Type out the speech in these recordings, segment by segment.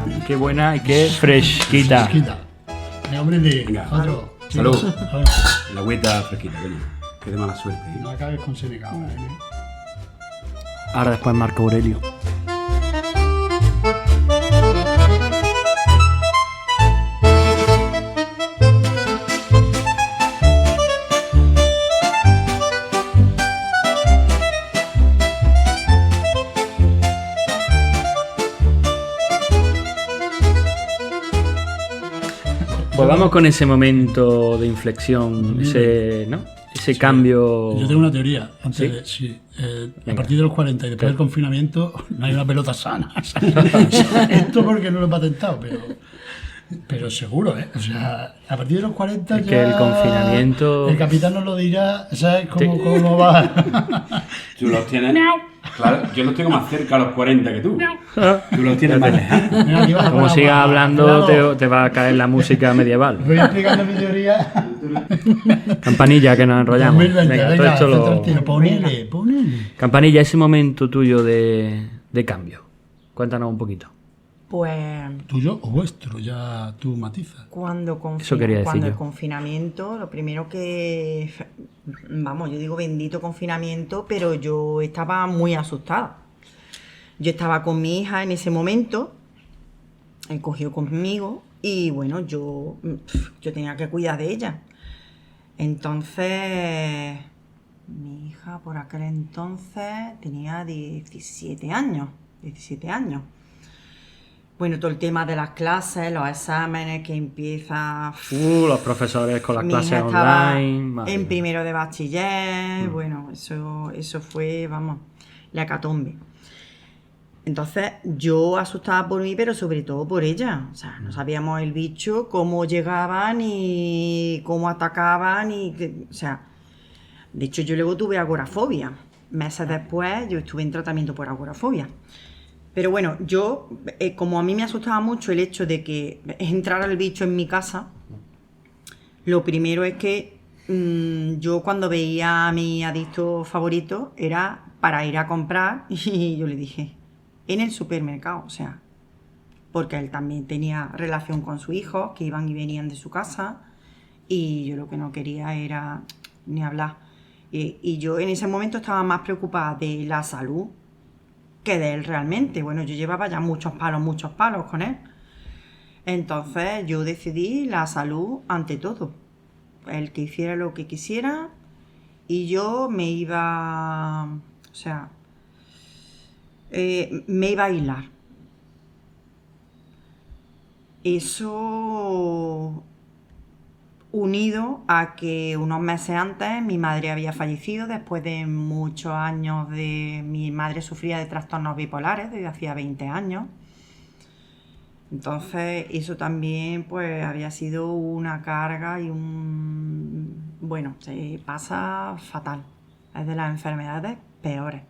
mira qué buena y qué fresquita. Venga, hombre, Venga, otro. salud. Bueno, La agüita fresquita, coño. Qué de mala suerte, ¿eh? no acabes con Seneca ahora, ¿eh? Ahora después Marco Aurelio. Pues vamos con ese momento de inflexión, ese, ¿no? Ese cambio. Yo tengo una teoría. Antes ¿Sí? de, sí, a Venga. partir de los 40 y después del confinamiento no hay una pelota sana. Esto porque no lo he patentado, pero seguro, ¿eh? O sea, a partir de los 40 Es ya... que el confinamiento- El capitán nos lo dirá, ¿sabes cómo va? Tú los tienes... Claro, yo los tengo más cerca a los 40 que tú. Tú los tienes más lejanos. Mira, aquí vas a Como poner sigas agua. hablando, Cuidado. te va a caer la música medieval. Voy explicando mi teoría. Campanilla, que nos enrollamos. 2020, Venga, venga, todo esto centra el lo... tiro. Ponele. Campanilla, ese momento tuyo de cambio. Cuéntanos un poquito. Pues ¿Tuyo o vuestro? Ya tú matizas. Eso quería decir cuando el yo. confinamiento, lo primero que, vamos, yo digo bendito confinamiento, pero yo estaba muy asustada. Yo estaba con mi hija en ese momento, él cogió conmigo y bueno, yo tenía que cuidar de ella. Entonces, mi hija por aquel entonces tenía 17 años. Bueno, todo el tema de las clases, los exámenes que empieza... Los profesores con las Mi clases hija estaba online. madre en mía. primero de bachiller, bueno, eso fue, vamos, la hecatombe. Entonces, yo asustada por mí, pero sobre todo por ella. O sea, no sabíamos el bicho, cómo llegaban y cómo atacaban o sea, de hecho, yo luego tuve agorafobia. Meses después, yo estuve en tratamiento por agorafobia. Pero bueno, yo, como a mí me asustaba mucho el hecho de que entrara el bicho en mi casa, lo primero es que yo cuando veía a mi adicto favorito era para ir a comprar y yo le dije, en el supermercado, o sea, porque él también tenía relación con su hijo, que iban y venían de su casa y yo lo que no quería era ni hablar. Y yo en ese momento estaba más preocupada de la salud que de él realmente. Bueno, yo llevaba ya muchos palos con él. Entonces yo decidí la salud ante todo. El que hiciera lo que quisiera y yo me iba, o sea, me iba a aislar. Eso unido a que unos meses antes mi madre había fallecido después de muchos años mi madre sufría de trastornos bipolares desde hacía 20 años. Entonces eso también pues había sido una carga y bueno, se pasa fatal. Es de las enfermedades peores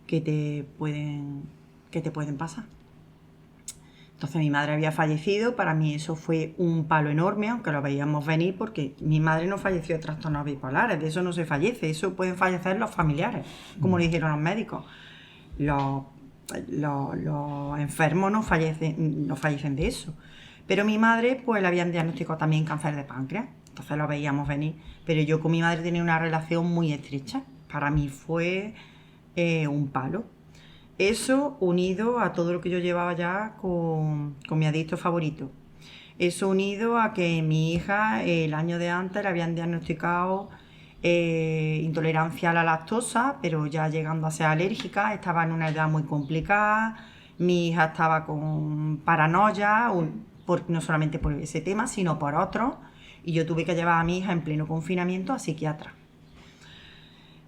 que te pueden pasar. Entonces mi madre había fallecido, para mí eso fue un palo enorme, aunque lo veíamos venir, porque mi madre no falleció de trastornos bipolares, de eso no se fallece, eso pueden fallecer los familiares, como le dijeron los médicos. Los enfermos no fallecen de eso. Pero mi madre, pues le habían diagnosticado también cáncer de páncreas, entonces lo veíamos venir. Pero yo con mi madre tenía una relación muy estrecha, para mí fue un palo. Eso unido a todo lo que yo llevaba ya con mi adicto favorito. Eso unido a que mi hija el año de antes le habían diagnosticado intolerancia a la lactosa, pero ya llegando a ser alérgica, estaba en una edad muy complicada. Mi hija estaba con paranoia, no solamente por ese tema, sino por otros. Y yo tuve que llevar a mi hija en pleno confinamiento a psiquiatra.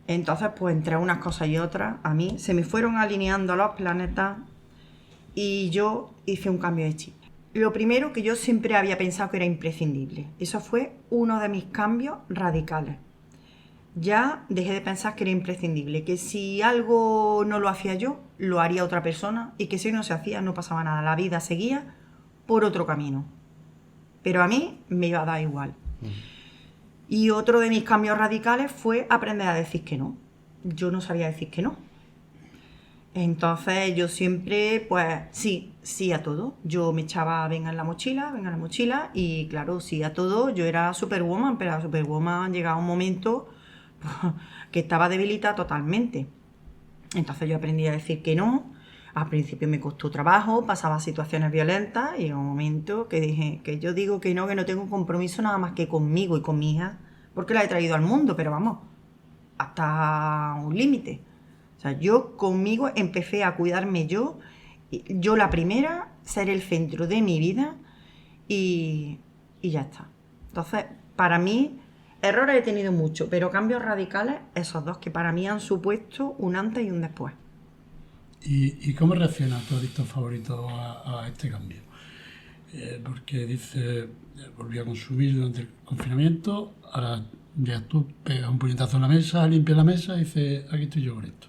Entonces, pues entre unas cosas y otras, a mí se me fueron alineando los planetas y yo hice un cambio de chip. Lo primero, que yo siempre había pensado que era imprescindible. Eso fue uno de mis cambios radicales. Ya dejé de pensar que era imprescindible, que si algo no lo hacía yo, lo haría otra persona y que si no se hacía, no pasaba nada. La vida seguía por otro camino. Pero a mí me iba a dar igual. Y otro de mis cambios radicales fue aprender a decir que no. Yo no sabía decir que no. Entonces yo siempre, pues sí, sí a todo. Yo me echaba venga en la mochila, y claro, sí a todo. Yo era Superwoman, pero a Superwoman llegaba un momento que estaba debilitada totalmente. Entonces yo aprendí a decir que no. Al principio me costó trabajo, pasaba situaciones violentas y en un momento que dije que yo digo que no tengo un compromiso nada más que conmigo y con mi hija, porque la he traído al mundo, pero vamos, hasta un límite. O sea, yo conmigo empecé a cuidarme yo la primera, ser el centro de mi vida y ya está. Entonces, para mí, errores he tenido muchos, pero cambios radicales, esos dos que para mí han supuesto un antes y un después. ¿Y cómo reacciona tu adicto favorito a este cambio? Porque dice, volví a consumir durante el confinamiento, ahora ya tú pegas un puñetazo en la mesa, limpias la mesa y dices, aquí estoy yo con esto.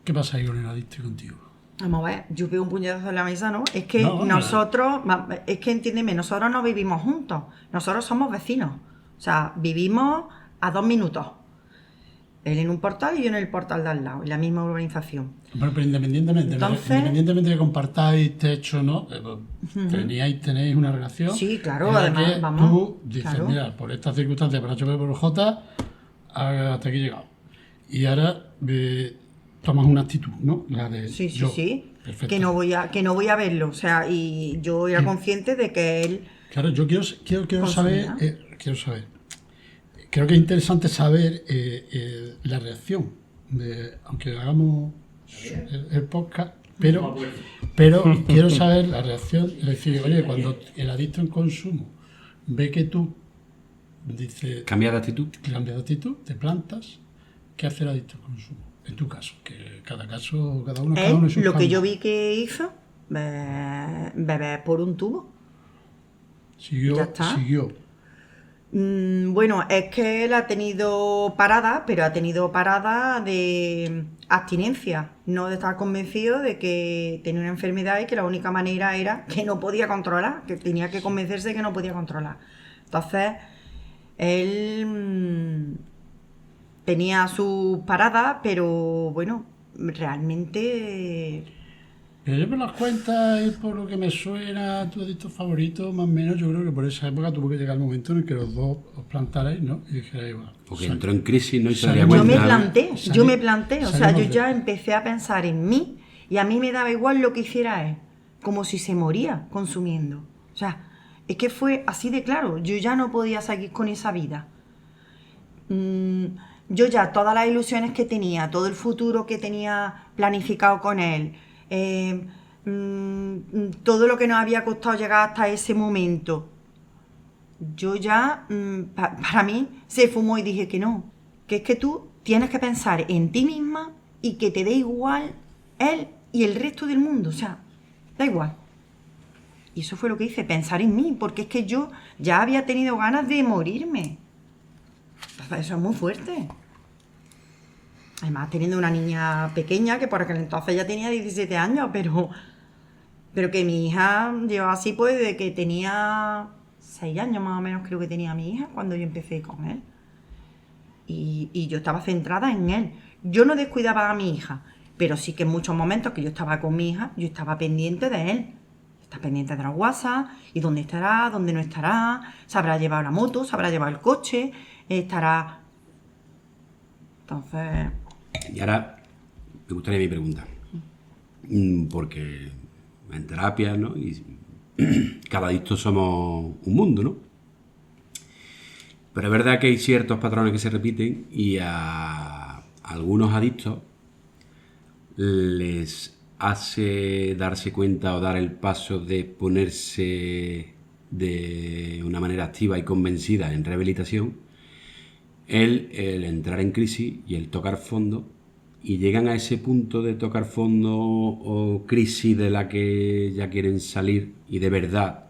¿Qué pasa ahí con el adicto y contigo? Vamos a ver, yo pego un puñetazo en la mesa, ¿no? Es que entiéndeme, nosotros no vivimos juntos, nosotros somos vecinos. O sea, vivimos a 2 minutos. Él en un portal y yo en el portal de al lado, en la misma urbanización. Pero independientemente de que compartáis techo, ¿no? Tenéis una relación. Sí, claro, además, vamos. Tú dices, claro. Mira, por estas circunstancias, por H, por J, hasta aquí he llegado. Y ahora tomas una actitud, ¿no? La de Sí. Perfecto. Que no voy a verlo. O sea, y yo era consciente de que él. Claro, yo quiero saber. Creo que es interesante saber la reacción, aunque hagamos el podcast, pero quiero saber la reacción, es decir, oye, cuando el adicto en consumo ve que tú dices... ¿Cambias de actitud? Cambias de actitud, te plantas, ¿qué hace el adicto en consumo? En tu caso, que cada uno es su Lo que camino. yo vi que hizo, beber por un tubo. Siguió. Bueno, es que él ha tenido parada, pero ha tenido parada de abstinencia, no de estar convencido de que tenía una enfermedad y que la única manera era que no podía controlar, que tenía que convencerse de que no podía controlar. Entonces, él tenía sus paradas, pero bueno, realmente... Pero yo por las cuentas y por lo que me suena tu adicto favorito, más o menos, yo creo que por esa época tuvo que llegar el momento en el que los dos os plantarais, ¿no? Y dijerais, bueno... Porque entró en crisis, ¿no? Y se daría Salimos cuenta. Yo me planté, o sea, yo salimos ya empecé a pensar en mí y a mí me daba igual lo que hiciera él, como si se moría consumiendo. O sea, es que fue así de claro, yo ya no podía seguir con esa vida. Yo ya todas las ilusiones que tenía, todo el futuro que tenía planificado con él, todo lo que nos había costado llegar hasta ese momento, yo ya, para mí, se fumó y dije que no, que es que tú tienes que pensar en ti misma y que te dé igual él y el resto del mundo, o sea, da igual. Y eso fue lo que hice, pensar en mí, porque es que yo ya había tenido ganas de morirme. Entonces, eso es muy fuerte. Además, teniendo una niña pequeña, que por aquel entonces ya tenía 17 años, pero que mi hija llevaba así pues desde que tenía 6 años más o menos, creo que tenía mi hija, cuando yo empecé con él. Y yo estaba centrada en él. Yo no descuidaba a mi hija, pero sí que en muchos momentos que yo estaba con mi hija, yo estaba pendiente de él. Estaba pendiente de los WhatsApp, y dónde estará, dónde no estará, se habrá llevado la moto, se habrá llevado el coche, estará... Entonces... Y ahora me gustaría mi pregunta. Porque en terapia, ¿no? Y cada adicto somos un mundo, ¿no? Pero es verdad que hay ciertos patrones que se repiten y a algunos adictos les hace darse cuenta o dar el paso de ponerse de una manera activa y convencida en rehabilitación, el entrar en crisis y el tocar fondo, y llegan a ese punto de tocar fondo o crisis de la que ya quieren salir y de verdad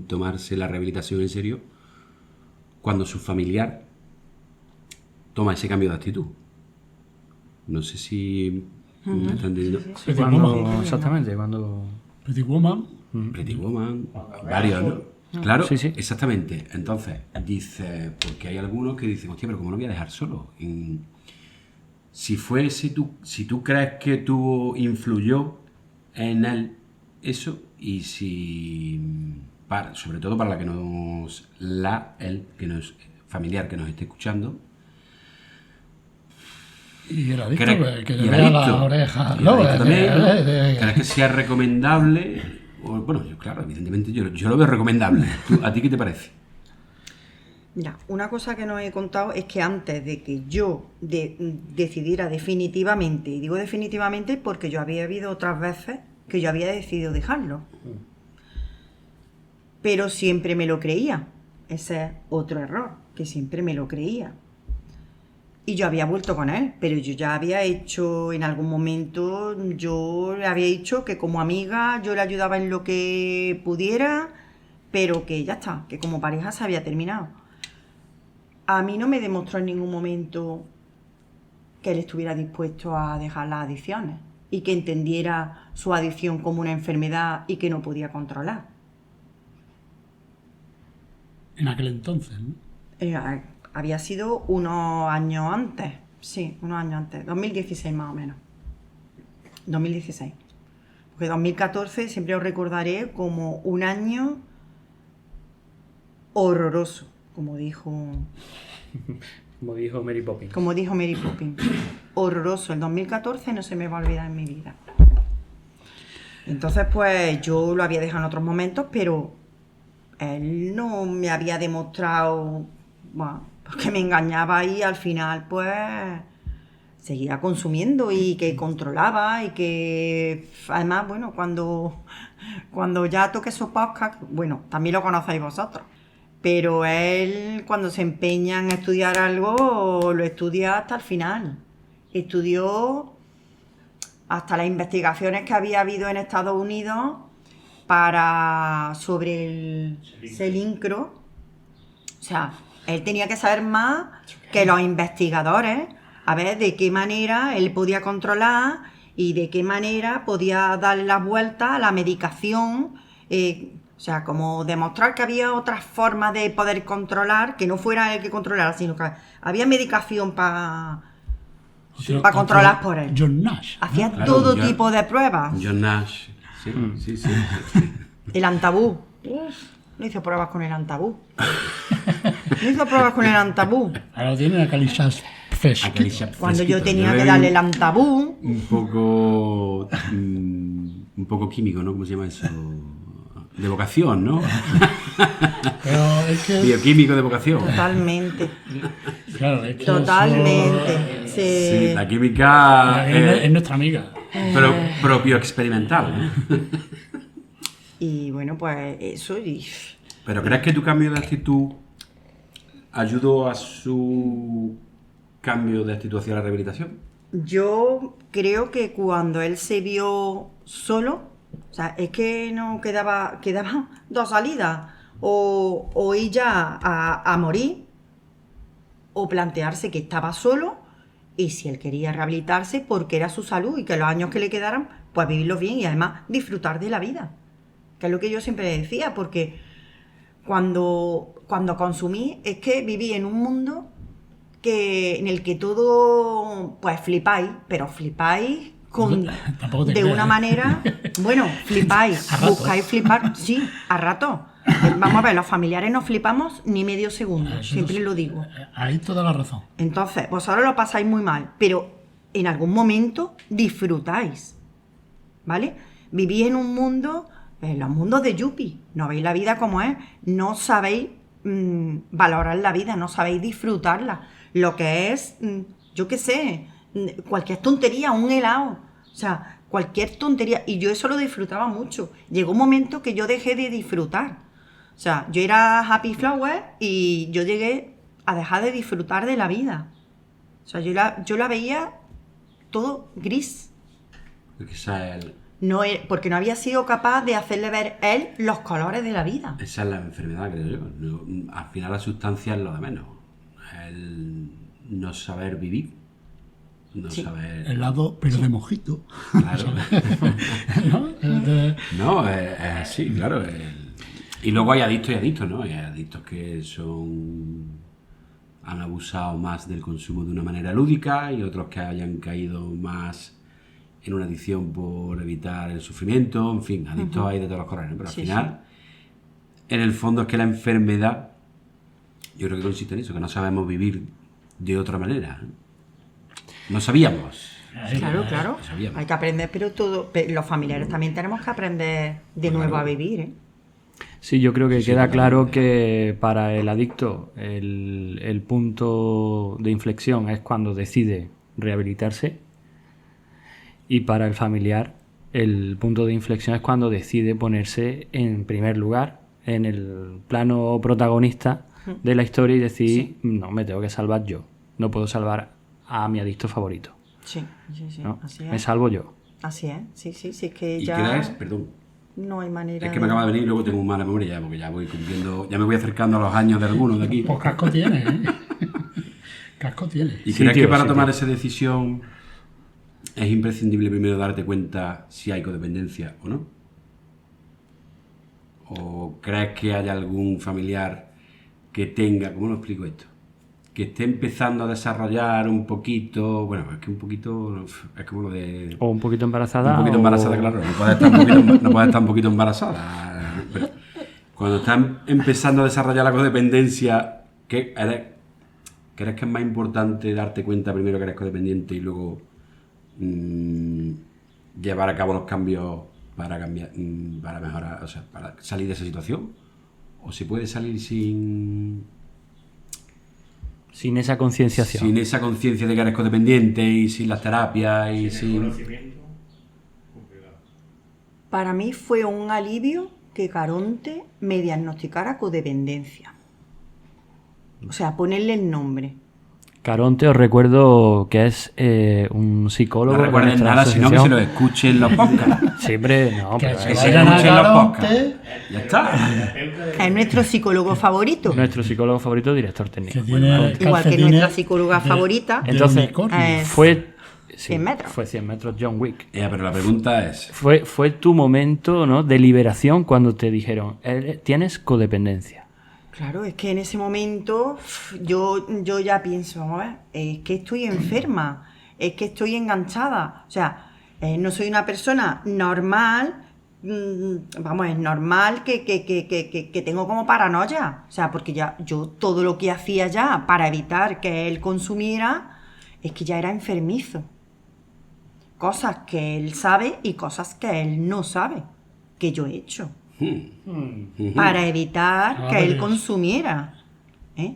tomarse la rehabilitación en serio, cuando su familiar toma ese cambio de actitud. No sé si me están entendiendo. Sí. Exactamente, cuando... Pretty Woman. Pretty Woman, varios, ¿no? Claro, Sí, sí. exactamente. Entonces, dice, porque hay algunos que dicen, hostia, pero ¿cómo lo voy a dejar solo? Si tú crees que tú influyó en él eso, y si, sobre todo para el que nos familiar que nos esté escuchando. Y el adicto, que Y le el vea adicto. la oreja. Y el No, adicto también, ¿no? que- ¿Crees que sea recomendable? Bueno, yo, claro, evidentemente yo lo veo recomendable. ¿A ti qué te parece? Mira, una cosa que no he contado es que antes de que yo decidiera definitivamente, y digo definitivamente porque yo había habido otras veces que yo había decidido dejarlo, pero siempre me lo creía. Ese es otro error, que siempre me lo creía. Y yo había vuelto con él, pero yo ya había hecho, en algún momento, yo le había dicho que como amiga yo le ayudaba en lo que pudiera, pero que ya está, que como pareja se había terminado. A mí no me demostró en ningún momento que él estuviera dispuesto a dejar las adicciones y que entendiera su adicción como una enfermedad y que no podía controlar. En aquel entonces, ¿no? Había sido unos años antes, sí, unos años antes, 2016 más o menos. 2016. Porque 2014 siempre os recordaré como un año horroroso, como dijo Mary Poppins. Como dijo Mary Poppins. Horroroso. El 2014 no se me va a olvidar en mi vida. Entonces, pues yo lo había dejado en otros momentos, pero él no me había demostrado, bueno, porque me engañaba y al final, pues, seguía consumiendo y que controlaba y que, además, bueno, cuando ya toqué su podcast, bueno, también lo conocéis vosotros. Pero él, cuando se empeña en estudiar algo, lo estudia hasta el final. Estudió hasta las investigaciones que había habido en Estados Unidos sobre el selincro. O sea, él tenía que saber más que los investigadores, a ver de qué manera él podía controlar y de qué manera podía dar la vuelta a la medicación. O sea, como demostrar que había otras formas de poder controlar, que no fuera él que controlara, sino que había medicación para controlar por él. John Nash. Hacía Claro, todo John- tipo de pruebas. John Nash. Sí, sí. El antabú. No hizo pruebas con el antabú. No hizo pruebas con el antabú. Ahora tiene a Calishas Fresh. Cuando yo Fresquito. tenía Yo que veo darle el antabú. un poco químico, ¿no? ¿Cómo se llama eso? De vocación, ¿no? Pero es que, Bioquímico de vocación. Totalmente. claro, es que Totalmente. Sí, la química es nuestra amiga. pero propio experimental, ¿no? Y bueno, pues eso. ¿Pero crees que tu cambio de actitud ayudó a su cambio de actitud hacia la rehabilitación? Yo creo que cuando él se vio solo, o sea, es que no quedaban dos salidas, o ir ya a morir, o plantearse que estaba solo, y si él quería rehabilitarse, porque era su salud, y que los años que le quedaran, pues vivirlos bien, y además disfrutar de la vida, que es lo que yo siempre decía, porque cuando consumí, es que viví en un mundo en el que todo, pues flipáis, pero flipáis Tampoco te de creas, una ¿eh? manera, bueno, flipáis, A ratos. buscáis flipar, sí, a rato. Vamos a ver, los familiares no flipamos ni medio segundo, Eso siempre no- lo digo. Hay toda la razón. Entonces, vosotros lo pasáis muy mal, pero en algún momento disfrutáis, ¿vale? Vivís en un mundo, en los mundos de Yuppie, no veis la vida como es, no sabéis valorar la vida, no sabéis disfrutarla, lo que es, yo qué sé, cualquier tontería, un helado, o sea, cualquier tontería, y yo eso lo disfrutaba mucho. Llegó un momento que yo dejé de disfrutar, o sea, yo era happy flower y yo llegué a dejar de disfrutar de la vida. O sea, yo la veía todo gris. Porque esa es Porque no había sido capaz de hacerle ver él los colores de la vida. la enfermedad, creo yo. Al final la sustancia es lo de menos. El no saber vivir. No Sí. saber... Helado, pero de mojito. Claro. ¿No? No, es así, claro. Y luego hay adictos y adictos, ¿no? Hay adictos que han abusado más del consumo de una manera lúdica y otros que hayan caído más en una adicción por evitar el sufrimiento, en fin, adictos hay de todos los colores, ¿no? Pero al final, en el fondo es que la enfermedad, yo creo que consiste en eso, que no sabemos vivir de otra manera. No sabíamos. Claro, No sabíamos. hay que aprender, pero los familiares también tenemos que aprender de nuevo a vivir, ¿eh? Sí, yo creo que Sí, queda totalmente. claro que para el adicto el punto de inflexión es cuando decide rehabilitarse, y para el familiar el punto de inflexión es cuando decide ponerse en primer lugar, en el plano protagonista de la historia, y decir, no, me tengo que salvar yo, no puedo salvar a mi adicto favorito, Sí, ¿no? así Me es. salvo yo. Así es, sí, es que ¿Y ya crees? Perdón. no hay manera Es que me acaba de venir y luego tengo mala memoria ya, porque ya voy cumpliendo, ya me voy acercando a los años de algunos de aquí. Pues casco tiene, ¿eh? Casco tiene. ¿Y Sí, crees tío, que para sí, tomar tío. esa decisión es imprescindible primero darte cuenta si hay codependencia o no? ¿O crees que hay algún familiar que tenga, ¿cómo lo explico esto? Que esté empezando a desarrollar un poquito, bueno, es que un poquito, es como lo de... O un poquito embarazada. Un poquito o- embarazada, claro, no puedes estar un poquito, no puedes estar un poquito embarazada. Pero cuando estás empezando a desarrollar la codependencia, ¿crees que es más importante darte cuenta primero que eres codependiente y luego llevar a cabo los cambios para cambiar, para mejorar, o sea, para salir de esa situación? ¿O se puede salir sin Sin esa concienciación. esa conciencia de que eres codependiente y sin las terapias y sin... Para mí fue un alivio que Caronte me diagnosticara codependencia. O sea, ponerle el nombre. Caronte, os recuerdo que es un psicólogo. No de recuerden nuestra nada, sino que se lo asociación. escuchen los podcasts. Siempre, no, Que pero se es se vayan a escuchen los Caronte. podcasts. Ya está. Es nuestro psicólogo favorito. nuestro psicólogo favorito, director técnico. Que tiene Igual que calcetines nuestra psicóloga favorita. de Entonces, unicornio. Fue 100 metros. Fue 100 metros John Wick. Pero la pregunta es, Fue tu momento, ¿no?, de liberación cuando te dijeron, tienes codependencia. Claro, es que en ese momento yo ya pienso, vamos a ver, es que estoy enferma, es que estoy enganchada. O sea, no soy una persona normal, vamos, es normal que tengo como paranoia. O sea, porque ya yo todo lo que hacía ya para evitar que él consumiera, es que ya era enfermizo. Cosas que él sabe y cosas que él no sabe, que yo he hecho. Para evitar que él consumiera. ¿Eh?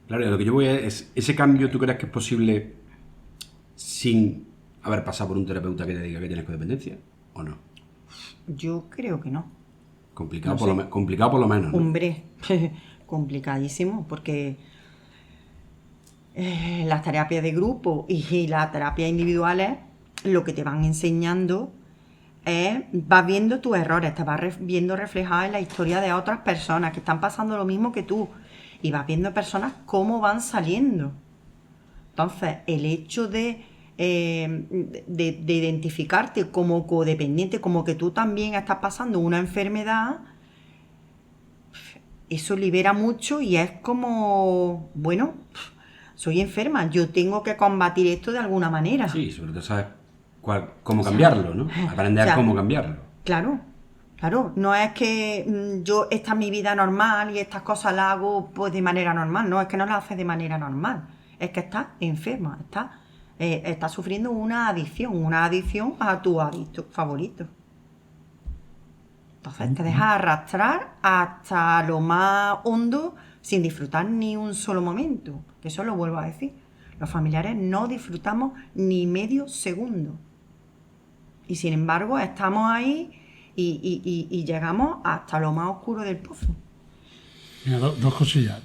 claro, a lo que yo voy es, ¿ese cambio tú crees que es posible sin haber pasado por un terapeuta que te diga que tienes codependencia? ¿O no? Yo creo que no. Complicado, No sé. complicado por lo menos, ¿no? Hombre, complicadísimo, porque las terapias de grupo y las terapias individuales lo que te van enseñando es, vas viendo tus errores, te vas viendo reflejada en la historia de otras personas que están pasando lo mismo que tú, y vas viendo personas cómo van saliendo. Entonces, el hecho de identificarte como codependiente, como que tú también estás pasando una enfermedad, eso libera mucho y es como, bueno, soy enferma, yo tengo que combatir esto de alguna manera. Sí, sobre todo sabes cómo cambiarlo, ¿no? Aprender o sea, cómo cambiarlo. Claro, no es que yo, esta es mi vida normal y estas cosas las hago pues de manera normal, no, es que no las haces de manera normal, es que estás enferma, estás sufriendo una adicción a tu adicto favorito. Entonces te dejas arrastrar hasta lo más hondo sin disfrutar ni un solo momento, que eso lo vuelvo a decir. Los familiares no disfrutamos ni medio segundo. Y sin embargo estamos ahí y llegamos hasta lo más oscuro del pozo. Mira, dos cosillas.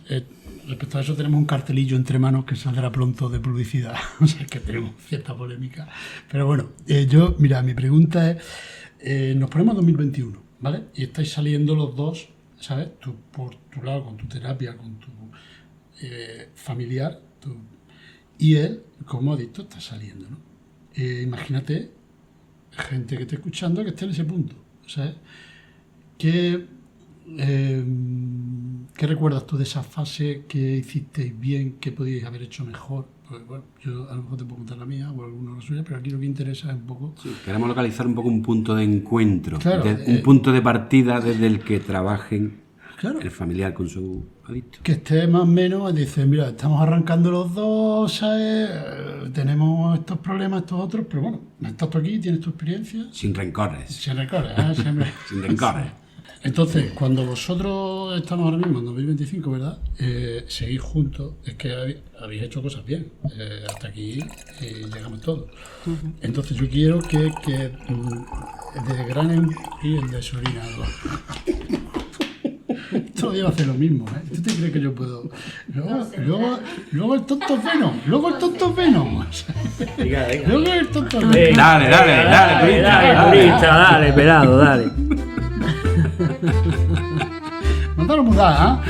Respecto a eso tenemos un cartelillo entre manos que saldrá pronto de publicidad. O sea que tenemos cierta polémica. Pero bueno, mira, mi pregunta es, nos ponemos 2021, ¿vale? Y estáis saliendo los dos, ¿sabes? Tú por tu lado, con tu terapia, con tu familiar, y él, como adicto, está saliendo, ¿no? Imagínate gente que esté escuchando que esté en ese punto, ¿sabes? ¿Qué ¿Qué recuerdas tú de esa fase que hicisteis bien, que podíais haber hecho mejor? Pues bueno, yo a lo mejor te puedo contar la mía o alguno la suya, pero aquí lo que interesa es un poco... Sí, queremos localizar un poco un punto de encuentro, Claro, un punto de partida desde el que trabajen Claro. el familiar con su adicto. Que esté más o menos, dice, mira, estamos arrancando los dos, ¿sabes? Tenemos estos problemas, estos otros, pero bueno, estás tú aquí, tienes tu experiencia. Sin rencores, Se recorre, ¿eh? Siempre. sin rencores. Entonces, cuando vosotros estamos ahora mismo en 2025, ¿verdad? Seguís juntos, es que habéis hecho cosas bien. Hasta aquí llegamos todos. Entonces, yo quiero que desgranen y el desorinador. Todo día va a hacer lo mismo, ¿eh? ¿Tú te crees que yo puedo? Luego el tonto es Venom. Luego el tonto es Venom. Luego el tonto es Venom. Dale, turista, dale, pelado, dale. No te lo mudas, ¿ah?